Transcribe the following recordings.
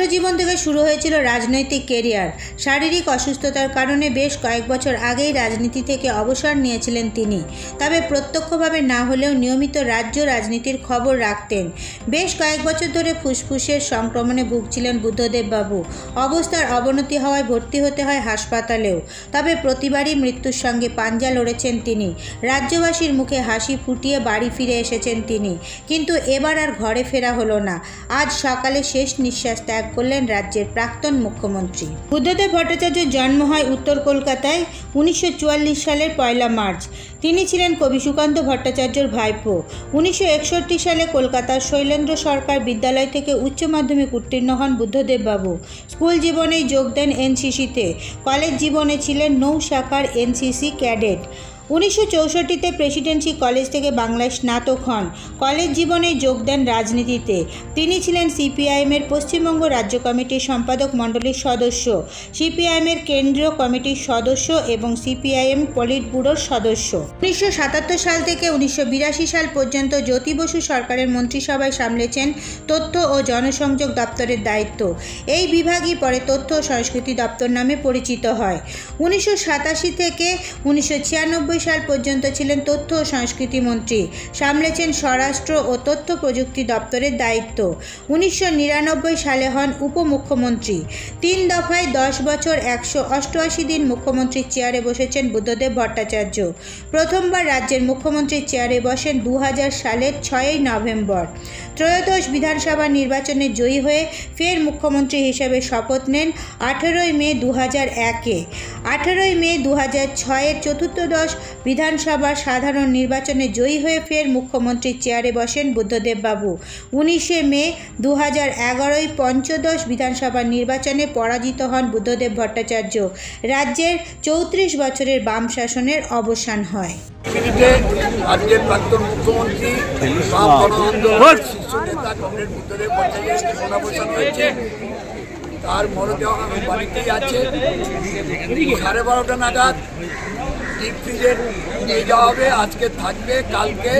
ছাত্রজীবন থেকে শুরু হয়েছিল রাজনৈতিক কেরিয়ার। শারীরিক অসুস্থতার কারণে বেশ কয়েক বছর আগেই রাজনীতি থেকে অবসর নিয়েছিলেন তিনি। তবে প্রত্যক্ষভাবে না হলেও নিয়মিত রাজ্য রাজনীতির খবর রাখতেন। বেশ কয়েক বছর ধরে ফুসফুসের সংক্রমণে ভুগছিলেন বুদ্ধদেব বাবু। অবস্থার অবনতি হওয়ায় ভর্তি হতে হয় হাসপাতালেও। তবে প্রতিবারই মৃত্যুর সঙ্গে পাঞ্জা লড়েছেন তিনি। রাজ্যবাসীর মুখে হাসি ফুটিয়ে বাড়ি ফিরে এসেছেন তিনি, কিন্তু এবার আর ঘরে ফেরা হলো না। আজ সকালে শেষ নিঃশ্বাস ত্যাগ করলেন রাজ্যের প্রাক্তন মুখ্যমন্ত্রী। বুদ্ধদেব ভট্টাচার্যের জন্ম হয় উত্তর কলকাতায় 1944 সালের 1 মার্চ। তিনি ছিলেন কবি সুকান্ত ভট্টাচার্যর ভাইপো। 1961 সালে কলকাতার শৈলেন্দ্র সরকার বিদ্যালয় থেকে উচ্চ মাধ্যমিক উত্তীর্ণ হন বুদ্ধদেব বাবু। স্কুল জীবনেই যোগ দেন এনসিসিতে। কলেজ জীবনে ছিলেন নৌ শাখার এনসিসি ক্যাডেট। 1964-তে প্রেসিডেন্সি কলেজ থেকে বাংলায় স্নাতক হন। কলেজ জীবনে যোগ দেন রাজনীতিতে। তিনি ছিলেন সিপিআইএমের পশ্চিমবঙ্গ রাজ্য কমিটির সম্পাদক মণ্ডলীর সদস্য, সিপিআইএমের কেন্দ্রীয় কমিটির সদস্য এবং সিপিআইএম পলিট ব্যুরোর সদস্য। 1977 সাল থেকে 1982 সাল পর্যন্ত জ্যোতি বসু সরকারের মন্ত্রিসভায় সামলেছেন তথ্য ও জনসংযোগ দপ্তরের দায়িত্ব। এই বিভাগই পরে তথ্য ও সংস্কৃতি দপ্তর নামে পরিচিত হয়। 1987 থেকে 1996 সাল পর্যন্ত ছিলেন তথ্য ও সংস্কৃতি মন্ত্রী। সামলেছেন স্বরাষ্ট্র ও তথ্য প্রযুক্তি দপ্তরের দায়িত্ব। 1999 সালে হন উপমুখ্যমন্ত্রী। 3 দফায় 10 বছর 188 দিন মুখ্যমন্ত্রীর চেয়ারে বসেছেন বুদ্ধদেব ভট্টাচার্য। প্রথমবার রাজ্যের মুখ্যমন্ত্রীর চেয়ারে বসেন 2000 সালের 6 নভেম্বর। ত্রয়োদশ বিধানসভা নির্বাচনে জয়ী হয়ে ফের মুখ্যমন্ত্রী হিসেবে শপথ নেন 18 মে 2001-এ। 18 মে 2006-এর চতুর্থদশ বিধানসভার সাধারণ নির্বাচনে জয়ী হয়ে ফের মুখ্যমন্ত্রীর চেয়ারে বসেন বুদ্ধদেব বাবু। 19 মে 2011-য় পঞ্চদশ বিধানসভার নির্বাচনে পরাজিত হন বুদ্ধদেব ভট্টাচার্য। রাজ্যের 34 বছরের বাম শাসনের অবসান হয়। রাজ্যের প্রাক্তন মুখ্যমন্ত্রী বুদ্ধদেব ভট্টাচার্যের অবসান হয়েছে। তার মরদেহ বাড়িতেই আছে। 12:30 নাগাদ ডিপ ফ্রিজে নিয়ে যাওয়া হবে। আজকে থাকবে, কালকে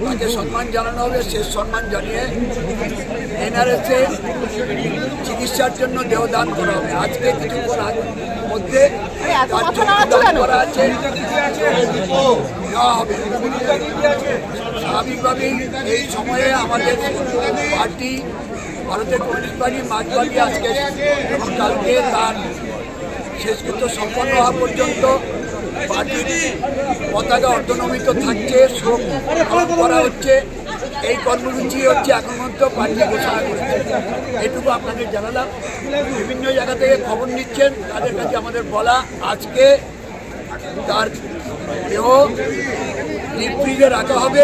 তাকে সম্মান জানানো হবে। শেষ সম্মান জানিয়ে এনআরএসে চিকিৎসার জন্য দেহদান করা হবে। আজকে কিছুক্ষণ মধ্যে করা আছে, নেওয়া হবে। স্বাভাবিকভাবেই এই সময়ে আমাদের পার্টি, ভারতের কমিউনিস্ট পার্টি, মার্ক্সবাদী আজকে এবং কালকে তার শেষকৃত্য সম্পন্ন হওয়া পর্যন্ত পার্টির পতাকা অর্ধনমিত থাকছে, শোক পালন করা হচ্ছে। এই কর্মসূচি হচ্ছে এখন পর্যন্ত পার্টি ঘোষণা করেছে। এটুকু আপনাদের জানালাম। বিভিন্ন জায়গা থেকে খবর নিচ্ছেন, তাদের কাছে আমাদের বলা আজকে তার দেহ ডিপ ফ্রিজে রাখা হবে।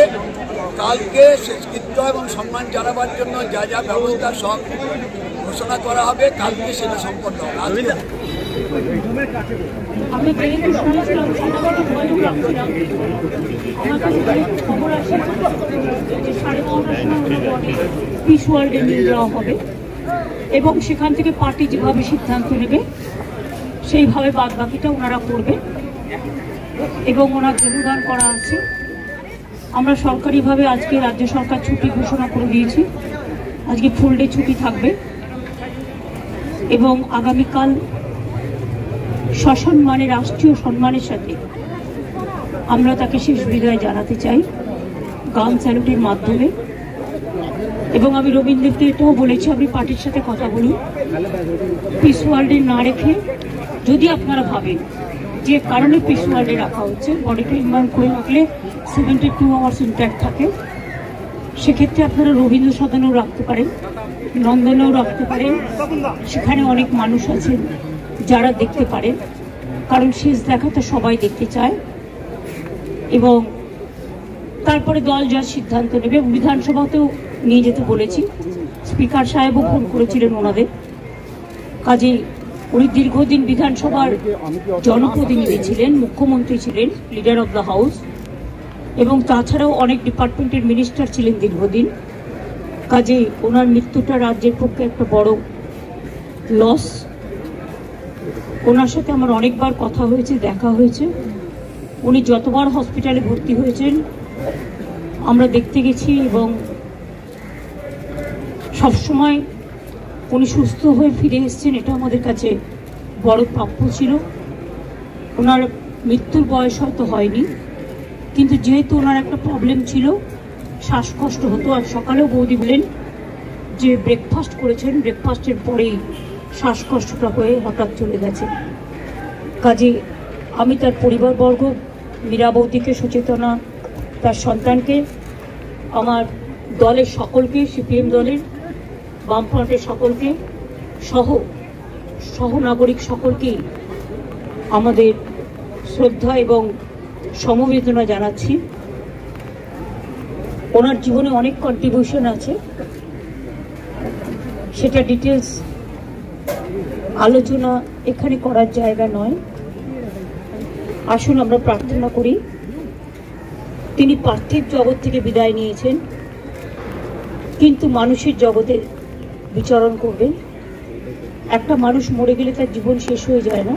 কালকে শেষকৃত্য এবং সম্মান জানাবার জন্য যা যা ব্যবস্থা সব ঘোষণা করা হবে, কালকে সেটা সম্পন্ন হবে। এবং সেখান থেকে পার্টি যেভাবে সিদ্ধান্ত নেবে সেইভাবে বাদ বাকিটা ওনারা করবেন এবং ওনার যোগদান করা আছে। আমরা সরকারিভাবে আজকে রাজ্য সরকার ছুটি ঘোষণা করে দিয়েছি। আজকে ফুল ডে ছুটি থাকবে এবং আগামীকাল সসম্মানে, রাষ্ট্রীয় সম্মানের সাথে আমরা তাকে শেষ বিদায় জানাতে চাই গান স্যালুটের মাধ্যমে। এবং আমি রবীন্দ্রকে এটাও বলেছি, আমি পার্টির সাথে কথা বলি, পিস ওয়ার্ল্ডে না রেখে যদি আপনারা ভাবেন যে কারণে পিস ওয়ার্ল্ডে রাখা হচ্ছে, বডিকে ইনভার্ট করে রাখলে 72 আওয়ার্স ইনট্যাক্ট থাকে, সেক্ষেত্রে আপনারা রবীন্দ্র সদনেও রাখতে পারেন, নন্দনেও রাখতে পারেন। সেখানে অনেক মানুষ আছেন যারা দেখতে পারেন, কারণ শেষ দেখা তো সবাই দেখতে চায়। এবং তারপরে দল যা সিদ্ধান্ত নেবে, বিধানসভাতেও নিয়ে যেতে বলেছি। স্পিকার সাহেবও ফোন করেছিলেন ওনাদের। কাজেই উনি দীর্ঘদিন বিধানসভার জনপ্রতিনিধি ছিলেন, মুখ্যমন্ত্রী ছিলেন, লিডার অব দ্য হাউস, এবং তাছাড়াও অনেক ডিপার্টমেন্টের মিনিস্টার ছিলেন দীর্ঘদিন। কাজেই ওনার মৃত্যুটা রাজ্যের পক্ষে একটা বড় লস। ওনার সাথে আমার অনেকবার কথা হয়েছে, দেখা হয়েছে। উনি যতবার হসপিটালে ভর্তি হয়েছেন আমরা দেখতে গেছি এবং সবসময় উনি সুস্থ হয়ে ফিরে এসেছেন, এটা আমাদের কাছে বড় প্রাপ্য ছিল। ওনার মৃত্যুর বয়স হয়তো হয়নি, কিন্তু যেহেতু ওনার একটা প্রবলেম ছিল, শ্বাসকষ্ট হতো, আর সকালেও বৌদি বলেন যে ব্রেকফাস্ট করেছেন, ব্রেকফাস্টের পরেই শ্বাসকষ্টটা হয়ে হঠাৎ চলে গেছে। কাজে আমি তার পরিবারবর্গ, মীরা বৌদিকে, সুচেতনা তার সন্তানকে, আমার দলের সকলকে, সিপিএম দলের, বামফ্রন্টের সকলকে, সহনাগরিক সকলকেই আমাদের শ্রদ্ধা এবং সমবেদনা জানাচ্ছি। ওনার জীবনে অনেক কন্ট্রিবিউশন আছে, সেটা ডিটেলস আলোচনা এখানে করার জায়গা নয়। আসুন আমরা প্রার্থনা করি, তিনি পার্থিব জগৎ থেকে বিদায় নিয়েছেন, কিন্তু মানুষের জগতে বিচরণ করবেন। একটা মানুষ মরে গেলে তার জীবন শেষ হয়ে যায় না,